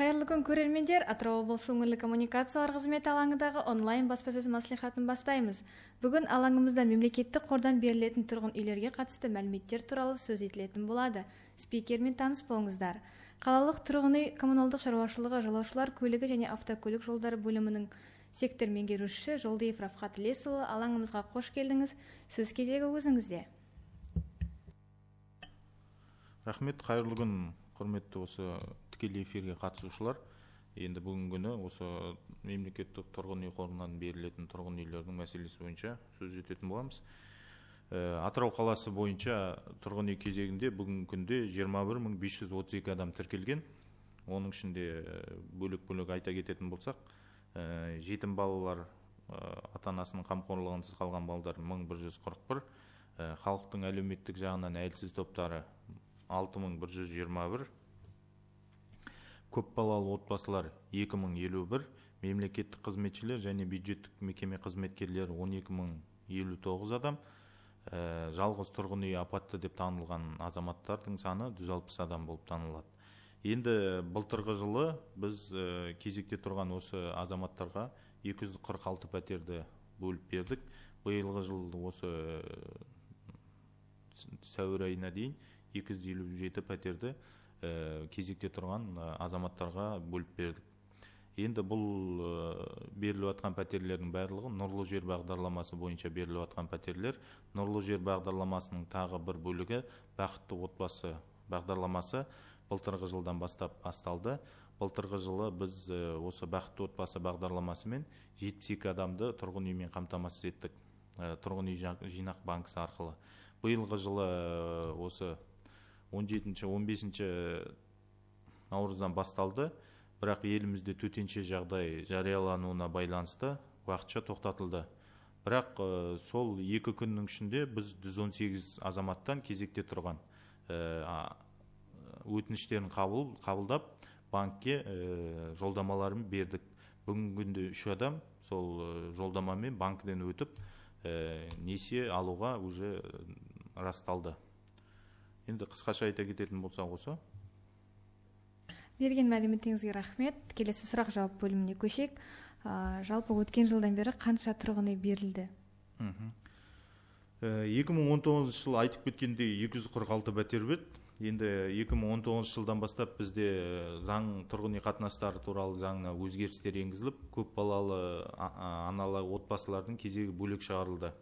Кайырлы күн көрермендер, Атырау облысы өңірлік коммуникациялар қызметі алаңындағы онлайн баспасөз маслихатын бастаймыз. Бүгін алаңымызда мемлекеттік қордан берілетін тұрғын үйлерге қатысты мәліметтер туралы сөз етілетін болады. Спикермен таныс болыңыздар. Қалалық тұрғын үй коммуналдық шаруашылығы жолаушылар көлігі және автокөлік жолдары бөлімінің сектор меңгерушісі Жолдиев Рафхат Ілесұлы, алаңымызға қош келдіңіз. Сөз кезегі өзіңізде. Рахмет, қайырлы күн, құрметті осы тікелей эфирге қатысушылар. Енді бүгінгі күні осы мемлекеттік тұрғын үй қорынан берілетін тұрғын үйлердің мәселесі бойынша сөз ететін боламыз. Атырау қаласы бойынша тұрғын үй кезегінде бүгінгі күнде 21.532 адам тіркелген. Оның ішінде бөлек-бөлек айта кететін болсақ, жетім балалар, ата-анасының қамқорлығынсыз қалған балалар 1141, халықтың әлеуметтік жағынан әлсіз топтары 6121, көпбалалы отбасылар 2051, мемлекеттік қызметшілер және бюджеттік мекеме қызметкерлері 12059 адам, жалғыз тұрғын үй апатты деп танылған азаматтардың саны 160 адам болып танылады. Енді былтырғы жылы біз кезекте тұрған осы азаматтарға 246 пәтерді бөліп бердік. Биылғы жылы осы сәуір айына дейін 257 пәтерді кезекте тұрған азаматтарға бөліп бердік. Енді бұл беріліп атқан пәтерлердің барлығы Нұрлы жер бағдарламасы бойынша беріліп атқан пәтерлер. Нұрлы жер бағдарламасының тағы бір бөлігі бақытты отбасы бағдарламасы былтырғы жылдан бастап басталды. Былтырғы жылы біз осы бақытты отбасы бағдарламасымен 72 адамды тұрғын үймен қамтамасыз еттік. Тұрғын үй жинақ банкісі арқылы. Биылғы жылы осы 17-15 наурыздан басталды, бірақ елімізде төтенше жағдай жариялануына байланысты уақытша тоқтатылды. Бірақ сол 2 күннің ішінде біз 118 азаматтан кезекте тұрған өтініштерін қабылдап, банкке жолдамаларын бердік. Бүгінгі күнде 3 адам сол жолдамамен банкіден өтіп, несие алуға уже расталды. Енді қысқаша айта кететін болсақ осы. Берген мәліметіңізге рахмет. Келесі сұрақ жауап бөліміне көшейік. Жалпы өткен жылдан бері қанша тұрғын үй берілді? 2019 жыл айтып кеткенде 246 пәтер бет. Енді 2019 жылдан бастап бізде заң тұрғын үй қатынастары туралы заңына өзгерістер енгізіліп, көп балалы аналы отбасылардың кезегі бөлек шығарылды.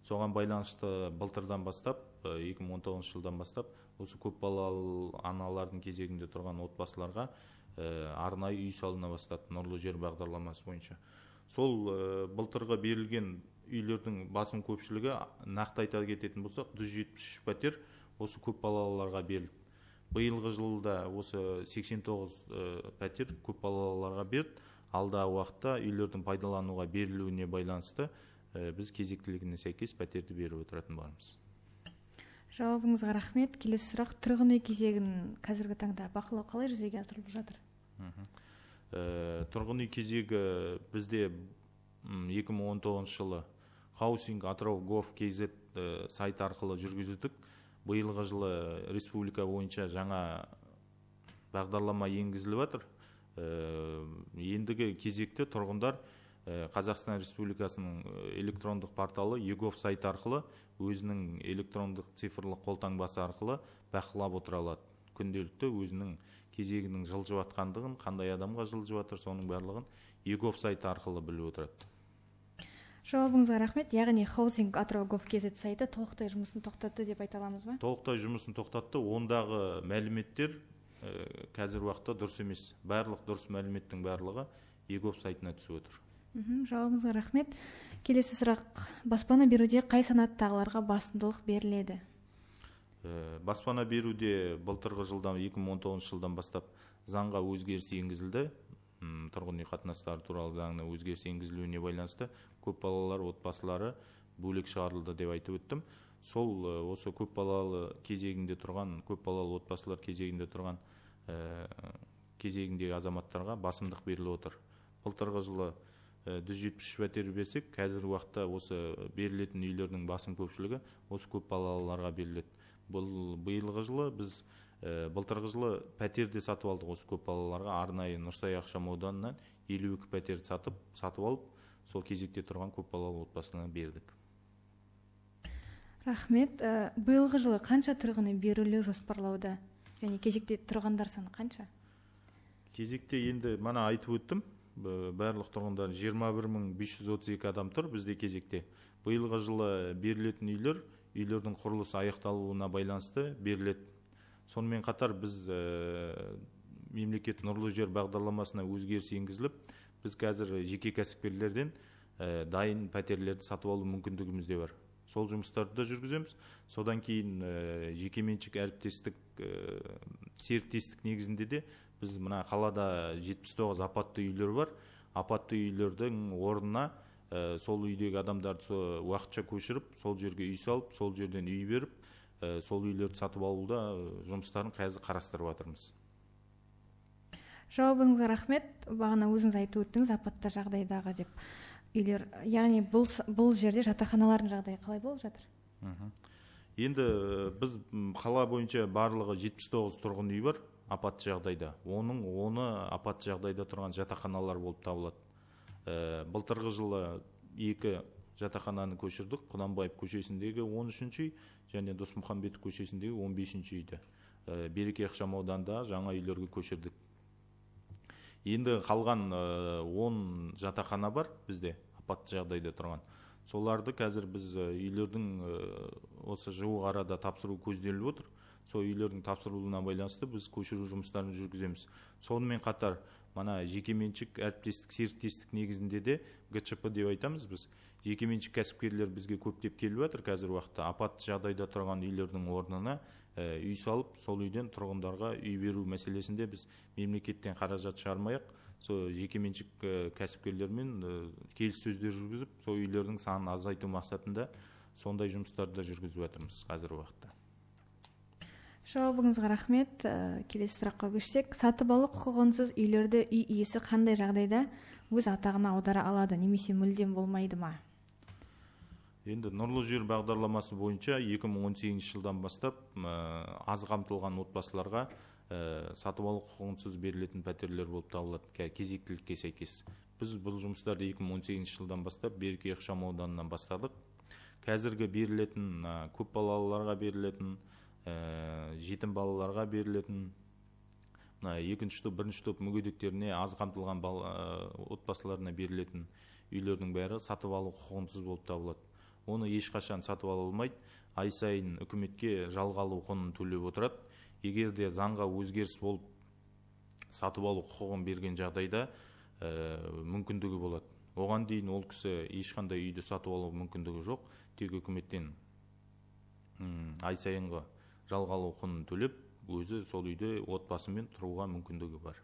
Соған байланысты былтырдан бастап, 2019 жылдан бастап, осы көп балалы аналардың кезегінде тұрған отбасыларға арнайы үй салына бастады, Нұрлы жер бағдарламасы бойынша. Сол былтырға берілген үйлердің басым көпшілігі, нақты айта кететін болсақ, 173 пәтер осы көп балаларға берілді. Биылғы жылда осы 89 пәтер көп балаларға берді. Алдағы уақытта үйлердің пайдалануға берілуіне байланысты біз кезектілігіне сәйкес пәтерді беріп отыратын боламыз. Жауабыңызға рахмет. Келесі сұрақ, тұрғын үй кезегін қазіргі таңда бақылау қалай жүзеге асырылып жатыр? Тұрғын үй кезегі бізде 2019 жылы Housing Atырау.gov.kz сайт арқылы жүргізілдік. Биылғы жылы республика бойынша жаңа бағдарлама енгізіліп жатыр. Ендігі кезекте тұрғындар Қазақстан Республикасының электрондық порталы e-gov сайт арқылы өзінің электрондық цифрлық қолтаңбасы арқылы бақылап отыра алады. Күнделікті өзінің кезегінің жылжып жатқандығын, қандай адамға жылжып жатыр, соның барлығын e-gov сайт арқылы біліп отырады. Жауабыңызға рахмет. Яғни Housing Atырау.gov.kz сайты толықтай жұмысын тоқтатты деп айта аламыз ба? Толықтай жұмысын тоқтатты. Ондағы мәліметтер қазір уақытта дұрыс емес. Барлық дұрыс мәліметтің барлығы e-gov сайтына түсіп отыр. Жауабыңызға рахмет. Келесі сұрақ, баспана беруде қай санаттағыларға басымдылық беріледі? Баспана беруде былтырғы жылдан 2019 жылдан бастап заңға өзгеріс енгізілді. Тұрғын үй қатынастары туралы заңына өзгеріс енгізілуіне байланысты көп балалар отбасылары бөлек шығарылды деп айтып өттім. Сол осы көп балалы кезегінде тұрған, көп балалы отбасылар кезегінде тұрған кезегіндегі азаматтарға басымдық беріліп отыр. Былтырғы жылы 173 пәтер берсек, қазіргі уақытта осы берілетін үйлердің басым көпшілігі осы көп балалыларға беріледі. Бұл биылғы жылы біз Былтырғы жылы пәтерде сатып алдық осы көп балаларға. Арнайы Нұрсай ықшам ауданынан 52 пәтерді сатып алып, сол кезекте тұрған көп балалы отбасына бердік. Рахмет. Биылғы жылы қанша тұрғын үй берілу жоспарлауда? Және кезекте тұрғандар саны қанша? Кезекте енді мана айтып өттім. Барлық тұрғындар 21.532 адам тұр бізде кезекте. Биылғы жылы берілетін үйлердің құрылысы аяқталуына байланысты беріледі. Сонымен қатар біз мемлекет нұрлы жер бағдарламасына өзгеріс енгізіліп, біз қазір жеке кәсіпкерлерден дайын пәтерлерді сатып алу мүмкіндігіміз де бар. Сол жұмыстарды да жүргіземіз. Содан кейін жекеменшік әріптестік, серіктестік негізінде де біз мына қалада 79 апатты үйлер бар. Апатты үйлердің орнына сол үйдегі адамдарды уақытша көшіріп, сол жерге үй салып, сол жерден үй беріп, сол үйлерді сатып алуда жұмыстарын қазір қарастырып жатырмыз. Жауабыңызға рахмет. Бағана өзіңіз айтып өттіңіз апатты жағдайдағы деп. Үйлер, яғни бұл жерде жатақханалардың жағдайы қалай болып жатыр? Енді біз қала бойынша барлығы 79 тұрғын үй бар апатты жағдайда. Оның 10-ы апатты жағдайда тұрған жатақханалар болып табылады. Былтырғы жылы 2 жатақхананы көшірдік. Құнанбаев көшесіндегі 13-ші үй және Досмұхамбетов көшесіндегі 15-ші үйді. Береке ықшам ауданында жаңа үйлерге көшірдік. Енді қалған 10 жатақхана бар бізде апатты жағдайда тұрған. Соларды қазір біз үйлердің осы жуық арада тапсыру көзделіп отыр. Сол үйлердің тапсырылуына байланысты біз көшіру жұмыстарын жүргіземіз. Сонымен қатар мана жекеменшік әріптестік, серіктестік негізінде де ГЧП деп айтамыз біз. Жекеменшік кәсіпкерлер бізге көптеп келіп жатыр қазір уақытта. Апатты жағдайда тұрған үйлердің орнына үй салып, сол үйден тұрғындарға үй беру мәселесінде біз мемлекеттен қаражат шығармайық, сол жекеменшік кәсіпкерлермен келіссөздер жүргізіп, сол үйлердің санын азайту мақсатында сондай жұмыстарды жүргізіп жатырмыз қазір уақытта. Жауабыңызға рахмет. Келесі сұраққа көшсек, сатып алу құқығынсыз үйлерді үй иесі қандай жағдайда өз атағына аудара алады, немесе мүлдем болмайды ма? Енді нұрлы жер бағдарламасы бойынша 2018 жылдан бастап аз қамтылған отбасыларға сатып алу құқығынсыз берілетін пәтерлер болып табылады, кезектілікке сәйкес. Біз бұл жұмыстарды 2018 жылдан бастап Береке ықшам ауданынан бастадық. Қазіргі берілетін көп балаларға берілетін, жетім балаларға берілетін, екінші топ, бірінші топ мүгедектеріне, аз қамтылған отбасыларына берілетін үйлердің бәрі сатып алу құқығынсыз болып табылады. Оны ешқашан сатып ала алмайды. Ай сайын үкіметке жалға алу құнын төлеп отырады. Егер де заңға өзгеріс болып сатып алу құқығын берген жағдайда мүмкіндігі болады. Оған дейін ол кісі ешқандай үйді сатып алу мүмкіндігі жоқ. Тек үкіметтен ай сайынғы жалға алу құнын төлеп, өзі сол үйде отбасымен тұруға мүмкіндігі бар.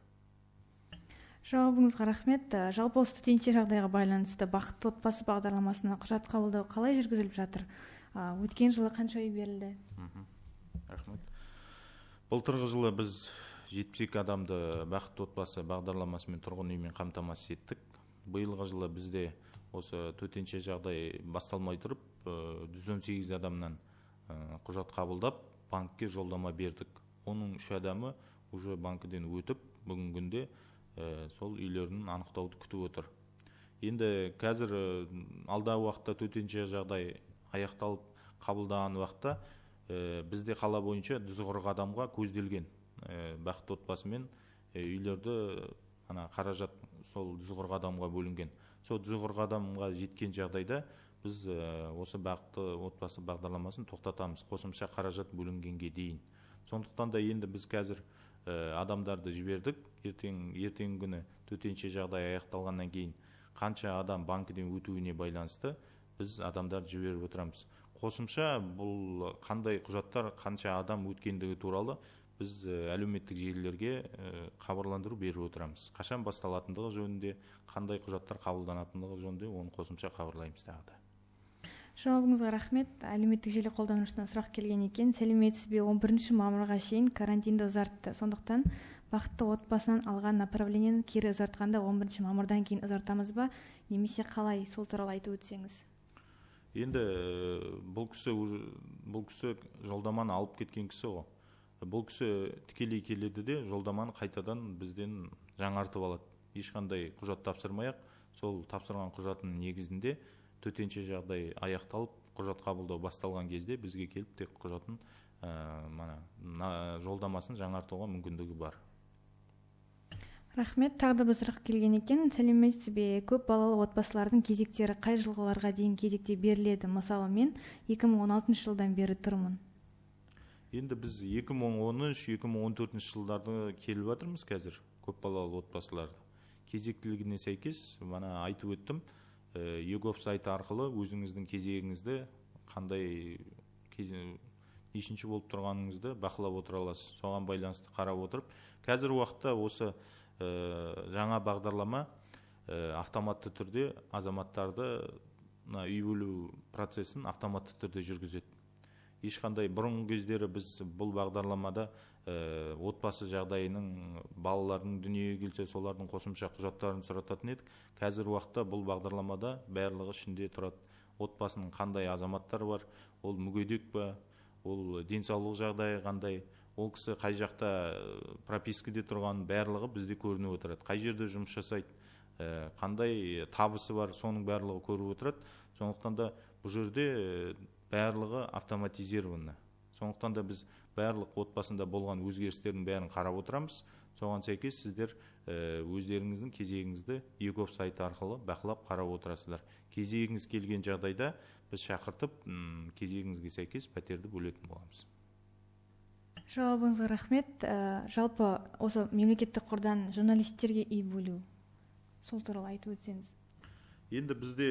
Жауабыңызға рахмет. Жалпы осы төтенше жағдайға байланысты бақытты отбасы бағдарламасына құжат қабылдау қалай жүргізіліп жатыр? Өткен жылы қанша үй берілді? Рахмет. Былтырғы жылы біз 72 адамды бақытты отбасы бағдарламасымен тұрғын үймен қамтамасыз еттік. Биылғы жылы бізде осы төтенше жағдай басталмай тұрып, 118 адамнан құжат қабылдап, банкке жолдама бердік. Оның 3 адамы уже банкіден өтіп, бүгінгі күнде сол үйлерін анықтауды күтіп отыр. Енді қазір алдағы уақытта төтенше жағдай аяқталып қабылдаған уақытта бізде қала бойынша 140 адамға көзделген бақытты отбасымен үйлерді қаражат сол 140 адамға бөлінген. Сол 140 адамға жеткен жағдайда біз осы бақытты отбасы бағдарламасын тоқтатамыз, қосымша қаражат бөлінгенге дейін. Сондықтан да енді біз қазір адамдарды жібердік. Ертең күні төтенше жағдай аяқталғаннан кейін қанша адам банкіден өтуіне байланысты біз адамдарды жіберіп отырамыз. Қосымша бұл қандай құжаттар, қанша адам өткендігі туралы біз әлеуметтік желілерге хабарландыру беріп отырамыз. Қашан басталатындығы жөнінде, қандай құжаттар қабылданатындығы жөнінде оны қосымша хабарлаймыз тағы да. Жауабыңызға рахмет. Әлеуметтік желі қолданушысынан сұрақ келген екен. Сәлеметсіз бе, 11 мамырға шейін карантинді ұзартты. Сондықтан бақытты отбасынан алған направлениені кері ұзартқанда 11 мамырдан кейін ұзартамыз ба, немесе қалай, сол туралы айтып өтсеңіз? Енді бұл кісі жолдаманы алып кеткен кісі ғой. бұл кісі тікелей келеді де жолдаманы қайтадан бізден жаңартып алады. Ешқандай құжат тапсырмай-ақ, сол тапсырған құжаттың негізінде төтенше жағдай аяқталып, құжат қабылдау басталған кезде бізге келіп тек құжатын жолдамасын жаңартуға мүмкіндігі бар. Рахмет, тағы да бір сұрақ келген екен. Сәлеметсіз бе? Көп балалы отбасылардың кезектері қай жылғыларға дейін кезекте беріледі? Мысалы, мен 2016 жылдан бері тұрмын. Енді біз 2013-2014 жылдарды келіп жатырмыз қазір, көп балалы отбасыларды. Кезектілігіне сәйкес, мана айтып өттім, егов сайты арқылы өзіңіздің кезегіңізді қандай нешінші болып тұрғаныңызды бақылап отыра аласыз. Соған байланысты қарап отырып, қазір уақытта осы жаңа бағдарлама автоматты түрде азаматтарды үй бөлу процесін автоматты түрде жүргізеді. Ешқандай бұрынғы кездері біз бұл бағдарламада отбасы жағдайының, балалардың дүниеге келсе солардың қосымша құжаттарын сұрататын едік. Қазір уақытта бұл бағдарламада барлығы ішінде тұрады. Отбасының қандай азаматтар бар, ол мүгедек па, ол денсаулық жағдайы қандай, ол кісі қай жақта пропискаде тұрғанын барлығы бізде көрініп отырады. Қай жерде жұмыс жасайды, қандай табысы бар, соның барлығы көріп отырады. Сондықтан да бұл жерде барлығы автоматизированы. Сондықтан да біз барлық отбасында болған өзгерістердің бәрін қарап отырамыз. Соған сәйкес сіздер өздеріңіздің кезегіңізді егов сайты арқылы бақылап қарап отырасыздар. Кезегіңіз келген жағдайда біз шақыртып, кезегіңізге сәйкес пәтерді бөлетін боламыз. Жауабыңызға рахмет. Жалпы осы мемлекеттік қордан журналистерге үй бөлу, сол туралы айтып өтсеңіз. Енді бізде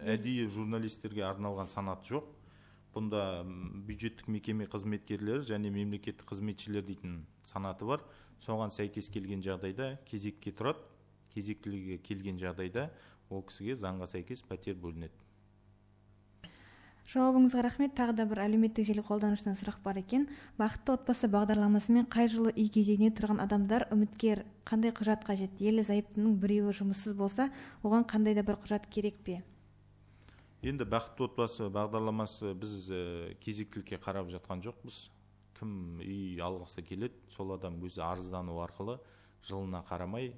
әдейі журналистерге арналған санат жоқ. Бұнда бюджеттік мекеме қызметкерлері және мемлекеттік қызметшілер дейтін санаты бар. Соған сәйкес келген жағдайда кезекке тұрады. Кезектілігі келген жағдайда ол кісіге заңға сәйкес пәтер бөлінеді. Жауабыңызға рахмет. Тағы да бір әлеуметтік желі қолданушысынан сұрақ бар екен. Бақытты отбасы бағдарламасымен қай жылы үй кезегіне тұрған адамдар үміткер, қандай құжат қажет? Ерлі зайыптының біреуі жұмыссыз болса, оған қандай да бір құжат керек пе? Енді бақытты отбасы бағдарламасы біз кезектілікке қарап жатқан жоқпыз. Кім үй алғысы келеді, сол адам өзі арыздану арқылы жылына қарамай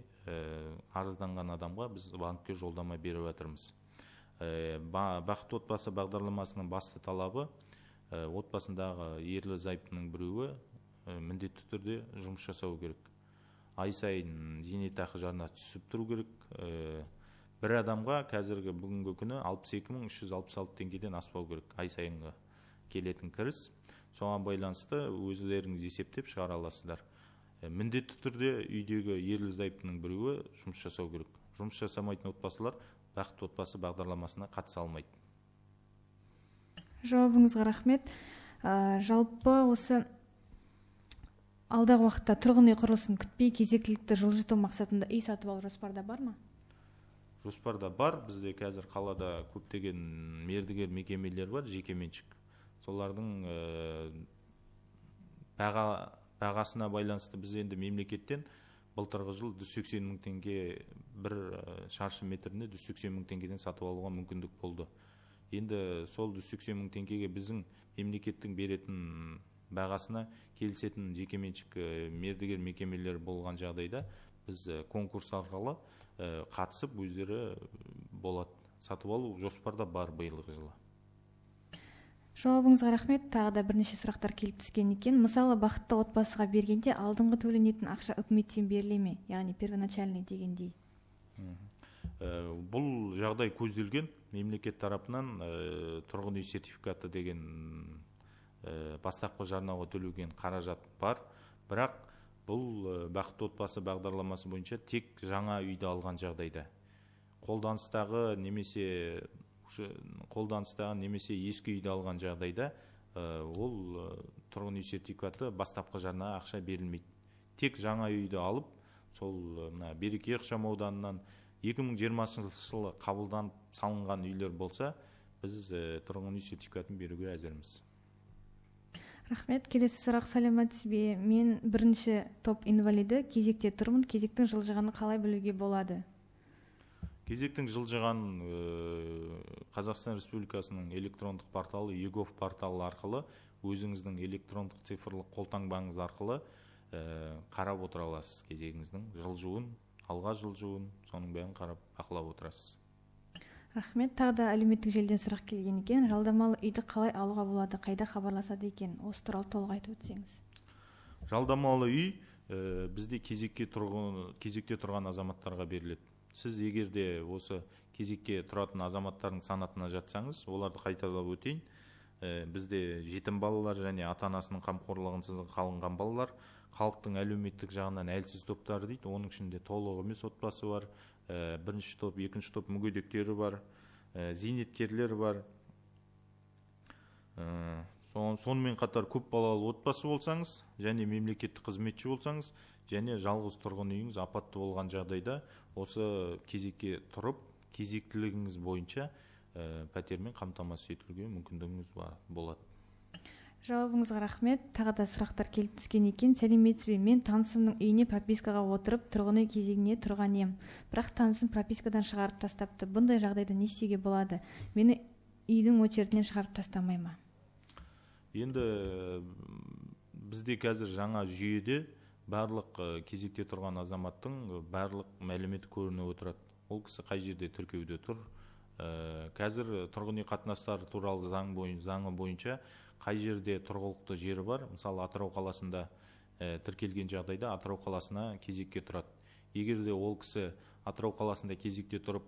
арызданған адамға біз банкке жолдама беріп жатырмыз. Бақытты отбасы бағдарламасының басты талабы отбасындағы ерлі зайыптының біреуі міндетті түрде жұмыс жасау керек. Ай сайын зейнетақы жарна түсіп тұру керек. Бір адамға қазіргі бүгінгі күні 62.366 теңгеден аспау керек. Ай сайынғы келетін кіріс. Соған байланысты өздеріңіз есептеп шығара аласыздар. Міндетті түрде үйдегі ерлі зайыптының біреуі жұмыс жасау керек. Жұмыс жасамайтын отбасылар бақытты отбасы бағдарламасына қатыса алмайды. Жауабыңызға рахмет. Жалпы осы алдағы уақытта тұрғын үй құрылысын күтпей кезектілікті жылжыту мақсатында үй сатып алу жоспарда бар ма? Жоспарда бар. Бізде қазір қалада көптеген мердігер мекемелер бар, жекеменшік. Солардың бағасына байланысты біз енді мемлекеттен былтырғы жыл 180 мың теңге, бір шаршы метріне 180 мың теңгеден сатып алуға мүмкіндік болды. Енді сол 180 мың теңгеге біздің мемлекеттің беретін бағасына келісетін жекеменшік мердігер мекемелер болған жағдайда біз конкурс арқылы қатысып өздері болады. Сатып алу жоспарда бар биылғы жылы. Жауабыңызға рахмет. Тағы да бірнеше сұрақтар келіп түскен екен. Мысалы, бақытты отбасыға бергенде алдыңғы төленетін ақша үкіметтен беріле ме? Яғни первоначальный дегендей. Бұл жағдай көзделген. Мемлекет тарапынан тұрғын үй сертификаты деген бастапқы жарнаға төлеген қаражат бар. Бірақ бұл бақытты отбасы бағдарламасы бойынша тек жаңа үйді алған жағдайда. Қолданыстағы немесе ескі үйді алған жағдайда ол тұрғын үй сертификаты бастапқы жарнаға ақша берілмейді. Тек жаңа үйді алып, сол Береке ықшамауданынан 2020 жылы қабылданып салынған үйлер болса, біз тұрғын үй сертификатын беруге әзірміз. Рахмет. Келесі сұрақ: сәлеметсіз бе? Мен бірінші топ инвалиді, кезекте тұрмын. Кезектің жылжығанын қалай білуге болады? Кезектің жылжыған Қазақстан Республикасының электрондық порталы егов порталы арқылы өзіңіздің электрондық цифрлық қолтаңбаңыз арқылы қарап отыра аласыз. Кезегіңіздің жылжуын, алға жылжуын, соның бәрін қарап бақылап отырасыз. Рахмет. Тағы да әлеуметтік желіден сұрақ келген екен. Жалдамалы үйді қалай алуға болады, қайда хабарласады екен? Осы туралы толық айтып өтсеңіз. Жалдамалы үй бізде кезекте тұрған азаматтарға беріледі. Сіз егерде осы кезекке тұратын азаматтардың санатына жатсаңыз, оларды қайталап өтейін. Бізде жетім балалар және ата-анасының қамқорлығынсыз қалынған балалар, халықтың әлеуметтік жағынан әлсіз топтары дейді. Оның ішінде толық емес отбасы бар, бірінші топ, екінші топ мүгедектері бар, зейнеткерлер бар. Сонымен қатар көп балалы отбасы болсаңыз, және мемлекеттік қызметші болсаңыз, және жалғыз тұрғын үйіңіз апатты болған жағдайда осы кезекке тұрып, кезектілігіңіз бойынша пәтермен қамтамасыз етілуге мүмкіндігіңіз болады. Жауабыңызға рахмет. Тағы да сұрақтар келіп түскен екен. Сәлеметсіз бе? Мен танысымның үйіне пропискаға отырып, тұрғын үй кезегіне тұрған ем. Бірақ танысым пропискадан шығарып тастапты. Бұндай жағдайда не істеуге болады? Мені үйдің очередінен шығарып тастамай ма? Енді бізде қазір жаңа жүйеде барлық кезекте тұрған азаматтың барлық мәліметі көрініп отырады. Ол кісі қай жерде тіркеуде тұр. Қазір тұрғын үй қатынастары туралы заңы бойынша қай жерде тұрғылықты жері бар, мысалы Атырау қаласында тіркелген жағдайда Атырау қаласына кезекке тұрады. Егер де ол кісі Атырау қаласында кезекте тұрып,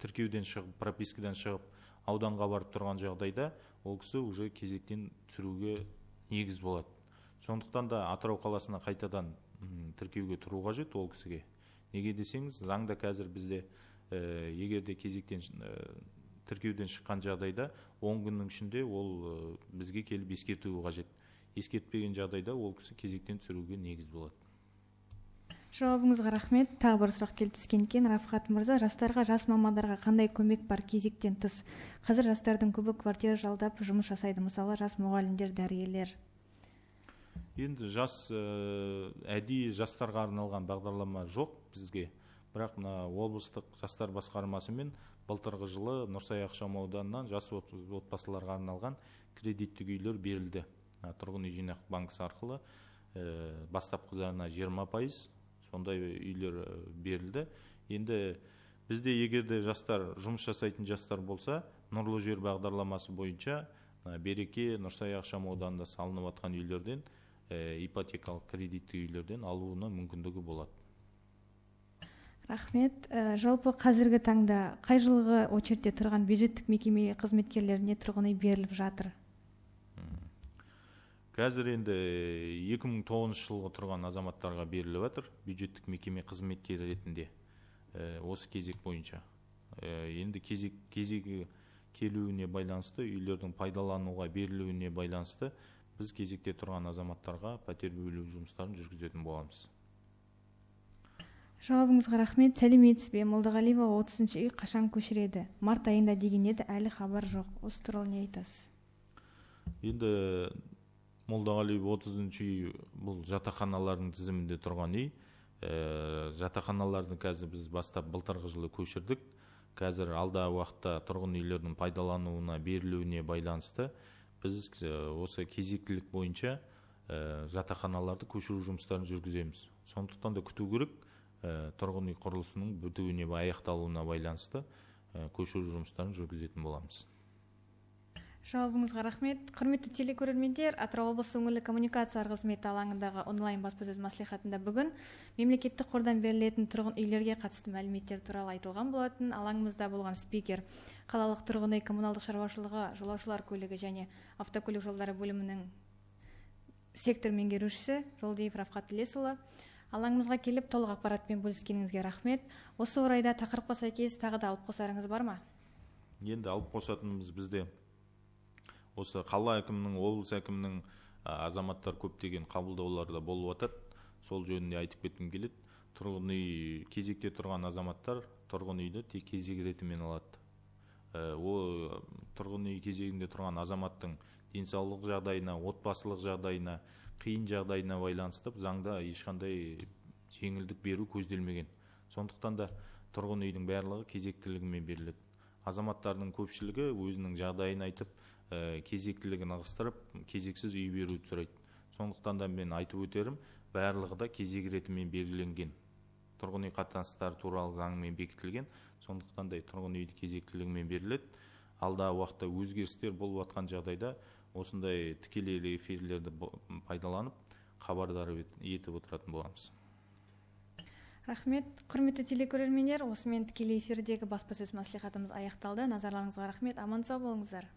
тіркеуден шығып, пропискадан шығып, ауданға барып тұрған жағдайда ол кісі уже кезектен түсіруге негіз болады. Сондықтан да Атырау қаласына қайтадан тіркеуге тұру қажет ол кісіге. Неге десеңіз, заңда қазір бізде егер де кезектен тіркеуден шыққан жағдайда 10 күннің ішінде ол бізге келіп ескертуі қажет. Ескертпеген жағдайда ол кісі кезектен түсіруге негіз болады. Жауабыңызға рахмет. Тағы бір сұрақ келіп түскен екен. Рафхат мырза, жастарға, жас мамандарға қандай көмек бар кезектен тыс? Қазір жастардың көбі квартира жалдап жұмыс жасайды, мысалы жас мұғалімдер, дәрігерлер. Енді әдейі жастарға арналған бағдарлама жоқ бізге. Бірақ облыстық жастар басқармасымен былтырғы жылы Нұрсай ықшам ауданынан жас отбасыларға арналған кредиттік үйлер берілді. Тұрғын үй жинақ банкісі арқылы бастапқыдарына 20% сондай үйлер берілді. Енді бізде егерде жастар, жұмыс жасайтын жастар болса, нұрлы жер бағдарламасы бойынша Береке, Нұрсай ықшам ауданында салынып жатқан үйлерден, ипотекалық кредиттік үйлерден алуына мүмкіндігі болады. Рахмет. Жалпы қазіргі таңда қай жылғы очередте тұрған бюджеттік мекеме қызметкерлеріне тұрғын үй беріліп жатыр? Қазір енді 2009 жылғы тұрған азаматтарға беріліп жатыр бюджеттік мекеме қызметкері ретінде осы кезек бойынша. Енді кезегі келуіне байланысты, үйлердің пайдалануға берілуіне байланысты біз кезекте тұрған азаматтарға пәтер бөлу жұмыстарын жүргізетін боламыз. Жауабыңызға рахмет. Сәлеметсіз бе? Молдағалиева 30-шы үй қашан көшіреді? Март айында деген еді, әлі хабар жоқ. Осы туралы не айтасыз? Енді Молдағалиева 30-шы үй бұл жатақханалардың тізімінде тұрған үй. Жатақханаларды қазір біз бастап былтырғы жылы көшірдік. Қазір алдағы уақытта тұрғын үйлердің пайдалануына берілуіне байланысты біз осы кезектілік бойынша жатақханаларды көшіру жұмыстарын жүргіземіз. Сондықтан да күту керек. Тұрғын үй құрылысының бітуіне, аяқталуына байланысты көшіру жұмыстарын жүргізетін боламыз. Жауабыңызға рахмет. Құрметті телекөрермендер, Атырау облысы өңірлік коммуникациялар қызметі алаңындағы онлайн баспасөз мәслихатында бүгін мемлекеттік қордан берілетін тұрғын үйлерге қатысты мәліметтер туралы айтылған болатын. Алаңымызда болған спикер қалалық тұрғын үй коммуналдық шаруашылығы, жолаушылар көлігі және автокөлік жолдары бөлімінің сектор меңгерушісі Жолдиев Рафхат Ілесұлы. Алаңымызға келіп толық ақпаратпен бөліскеніңізге рахмет. Осы орайда тақырыпқа сәйкес тағы да алып қосарыңыз бар ма? Енді алып қосатынымыз бізде осы қала әкімінің, облыс әкімінің азаматтар көптеген қабылдауларда болып жатады. Сол жөнінде айтып кеткім келеді. Тұрғын үй кезекте тұрған азаматтар тұрғын үйді тек кезек ретімен алады. Ол тұрғын үй кезегінде тұрған азаматтың денсаулық жағдайына, отбасылық жағдайына, қиын жағдайына байланысты заңда ешқандай жеңілдік беру көзделмеген. Сондықтан да тұрғын үйдің барлығы кезектілігімен беріледі. Азаматтардың көпшілігі өзінің жағдайын айтып, кезектілігін ығыстырып, кезексіз үй беруді сұрайды. Сондықтан да мен айтып өтерім, барлығы да кезек ретімен белгіленген. Тұрғын үй қатынастары туралы заңмен бекітілген, сондықтан да тұрғын үйді кезектілігімен беріледі. Алдағы уақытта өзгерістер болып жатқан жағдайда осындай тікелей эфирлерді пайдаланып, хабардар етіп отыратын боламыз. Рахмет. Құрметті телекөрермендер, осымен тікелей эфирдегі баспасөз мәслихатымыз аяқталды. Назарларыңызға рахмет. Аман сау болыңыздар.